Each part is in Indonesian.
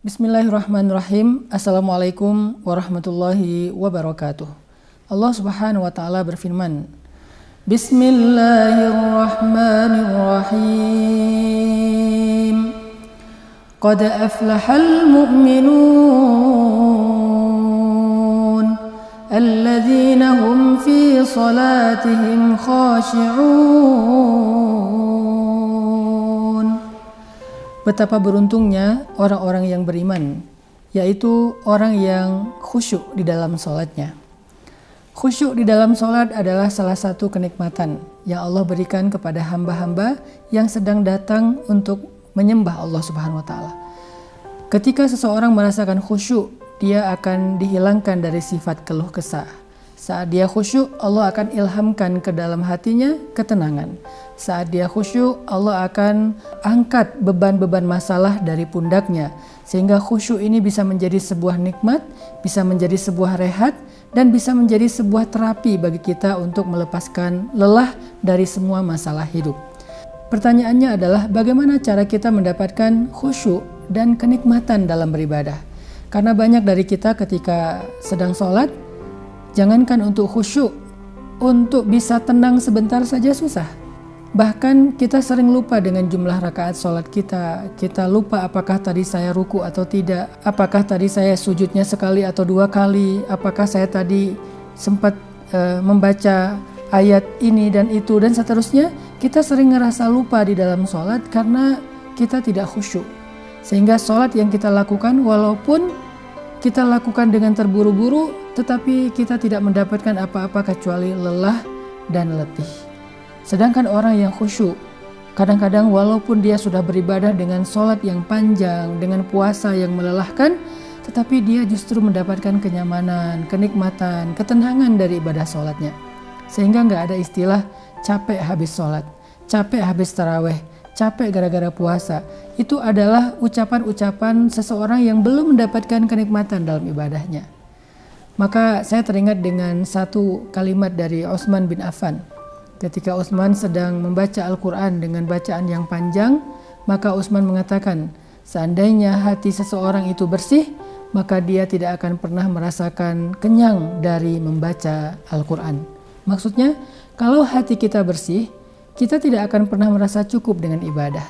Bismillahirrahmanirrahim. Assalamualaikum warahmatullahi wabarakatuh. Allah Subhanahu wa taala berfirman, Bismillahirrahmanirrahim. Qad aflahal mu'minun alladzina hum fi salatihim khashi'un. Betapa beruntungnya orang-orang yang beriman, yaitu orang yang khusyuk di dalam sholatnya. Khusyuk di dalam sholat adalah salah satu kenikmatan yang Allah berikan kepada hamba-hamba yang sedang datang untuk menyembah Allah Subhanahu wa taala. Ketika seseorang merasakan khusyuk, dia akan dihilangkan dari sifat keluh kesah. Saat dia khusyuk, Allah akan ilhamkan ke dalam hatinya ketenangan. Saat dia khusyuk, Allah akan angkat beban-beban masalah dari pundaknya. Sehingga khusyuk ini bisa menjadi sebuah nikmat, bisa menjadi sebuah rehat, dan bisa menjadi sebuah terapi bagi kita untuk melepaskan lelah dari semua masalah hidup. Pertanyaannya adalah bagaimana cara kita mendapatkan khusyuk dan kenikmatan dalam beribadah? Karena banyak dari kita ketika sedang sholat, jangankan untuk khusyuk, untuk bisa tenang sebentar saja susah. Bahkan kita sering lupa dengan jumlah rakaat sholat kita. Kita lupa apakah tadi saya ruku atau tidak, apakah tadi saya sujudnya sekali atau dua kali, apakah saya tadi sempat membaca ayat ini dan itu dan seterusnya. Kita sering ngerasa lupa di dalam sholat karena kita tidak khusyuk. Sehingga sholat yang kita lakukan walaupun kita lakukan dengan terburu-buru, tetapi kita tidak mendapatkan apa-apa kecuali lelah dan letih. Sedangkan orang yang khusyuk, kadang-kadang walaupun dia sudah beribadah dengan sholat yang panjang, dengan puasa yang melelahkan, tetapi dia justru mendapatkan kenyamanan, kenikmatan, ketenangan dari ibadah sholatnya. Sehingga nggak ada istilah capek habis sholat, capek habis taraweh, capek gara-gara puasa. Itu adalah ucapan-ucapan seseorang yang belum mendapatkan kenikmatan dalam ibadahnya. Maka saya teringat dengan satu kalimat dari Utsman bin Affan. Ketika Utsman sedang membaca Al-Quran dengan bacaan yang panjang, maka Utsman mengatakan, seandainya hati seseorang itu bersih, maka dia tidak akan pernah merasakan kenyang dari membaca Al-Quran. Maksudnya, kalau hati kita bersih, kita tidak akan pernah merasa cukup dengan ibadah.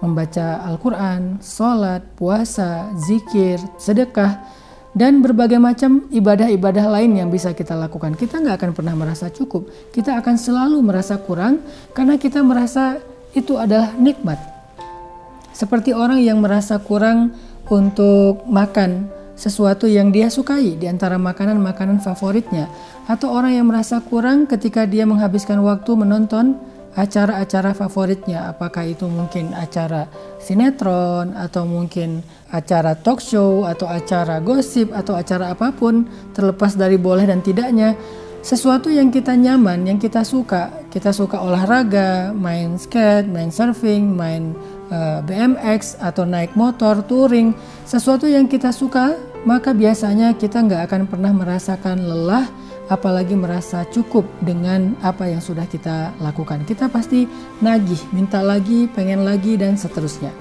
Membaca Al-Quran, sholat, puasa, zikir, sedekah, dan berbagai macam ibadah-ibadah lain yang bisa kita lakukan. Kita nggak akan pernah merasa cukup. Kita akan selalu merasa kurang karena kita merasa itu adalah nikmat. Seperti orang yang merasa kurang untuk makan sesuatu yang dia sukai di antara makanan-makanan favoritnya. Atau orang yang merasa kurang ketika dia menghabiskan waktu menonton acara-acara favoritnya, apakah itu mungkin acara sinetron atau mungkin acara talk show atau acara gosip atau acara apapun, terlepas dari boleh dan tidaknya, sesuatu yang kita nyaman, yang kita suka olahraga, main skate, main surfing, main BMX atau naik motor, touring, sesuatu yang kita suka, maka biasanya kita nggak akan pernah merasakan lelah, apalagi merasa cukup dengan apa yang sudah kita lakukan. Kita pasti nagih, minta lagi, pengen lagi, dan seterusnya.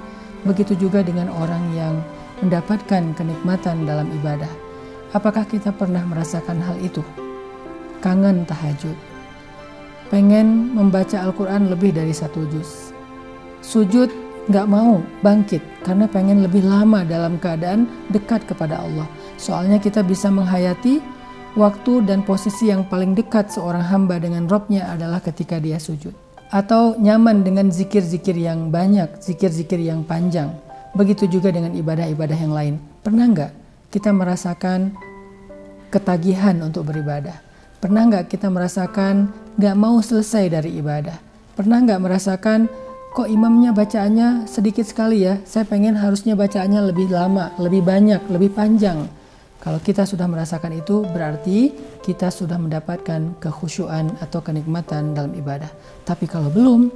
Begitu juga dengan orang yang mendapatkan kenikmatan dalam ibadah. Apakah kita pernah merasakan hal itu? Kangen tahajud, pengen membaca Al-Quran lebih dari 1 juz. Sujud gak mau bangkit karena pengen lebih lama dalam keadaan dekat kepada Allah. Soalnya kita bisa menghayati waktu dan posisi yang paling dekat seorang hamba dengan Robnya adalah ketika dia sujud. Atau nyaman dengan zikir-zikir yang banyak, zikir-zikir yang panjang. Begitu juga dengan ibadah-ibadah yang lain. Pernah nggak kita merasakan ketagihan untuk beribadah? Pernah nggak kita merasakan nggak mau selesai dari ibadah? Pernah nggak merasakan kok imamnya bacaannya sedikit sekali ya? Saya pengen harusnya bacaannya lebih lama, lebih banyak, lebih panjang. Kalau kita sudah merasakan itu, berarti kita sudah mendapatkan kekhusyuan atau kenikmatan dalam ibadah. Tapi kalau belum,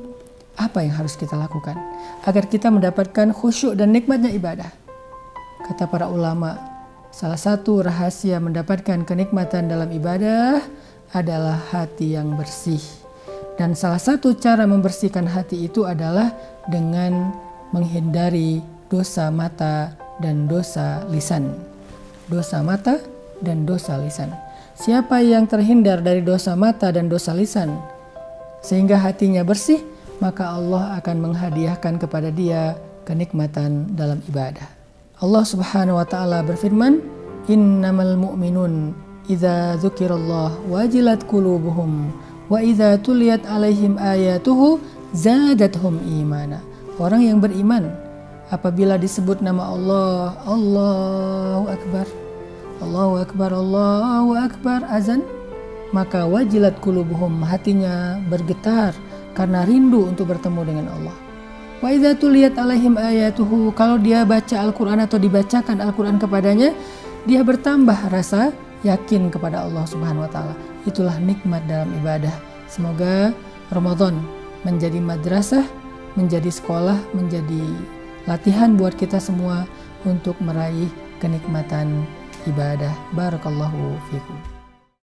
apa yang harus kita lakukan agar kita mendapatkan khusyuk dan nikmatnya ibadah? Kata para ulama, salah satu rahasia mendapatkan kenikmatan dalam ibadah adalah hati yang bersih. Dan salah satu cara membersihkan hati itu adalah dengan menghindari dosa mata dan dosa lisan. Dosa mata dan dosa lisan. Siapa yang terhindar dari dosa mata dan dosa lisan sehingga hatinya bersih, maka Allah akan menghadiahkan kepada dia kenikmatan dalam ibadah. Allah Subhanahu wa taala berfirman, "Innamal mu'minun idza dzukirallah wajilat qulubuhum wa idza tuliyat alaihim ayatuhu zadatuhum imana." Orang yang beriman apabila disebut nama Allah, Allahu Akbar, Allahu Akbar, Allahu Akbar, azan, maka wajilat qulubuhum, hatinya bergetar karena rindu untuk bertemu dengan Allah. Wa idza tuliyat alaihim ayatuhu, kalau dia baca Al-Qur'an atau dibacakan Al-Qur'an kepadanya, dia bertambah rasa yakin kepada Allah Subhanahu wa taala. Itulah nikmat dalam ibadah. Semoga Ramadan menjadi madrasah, menjadi sekolah, menjadi latihan buat kita semua untuk meraih kenikmatan ibadah. Barakallahu fikum.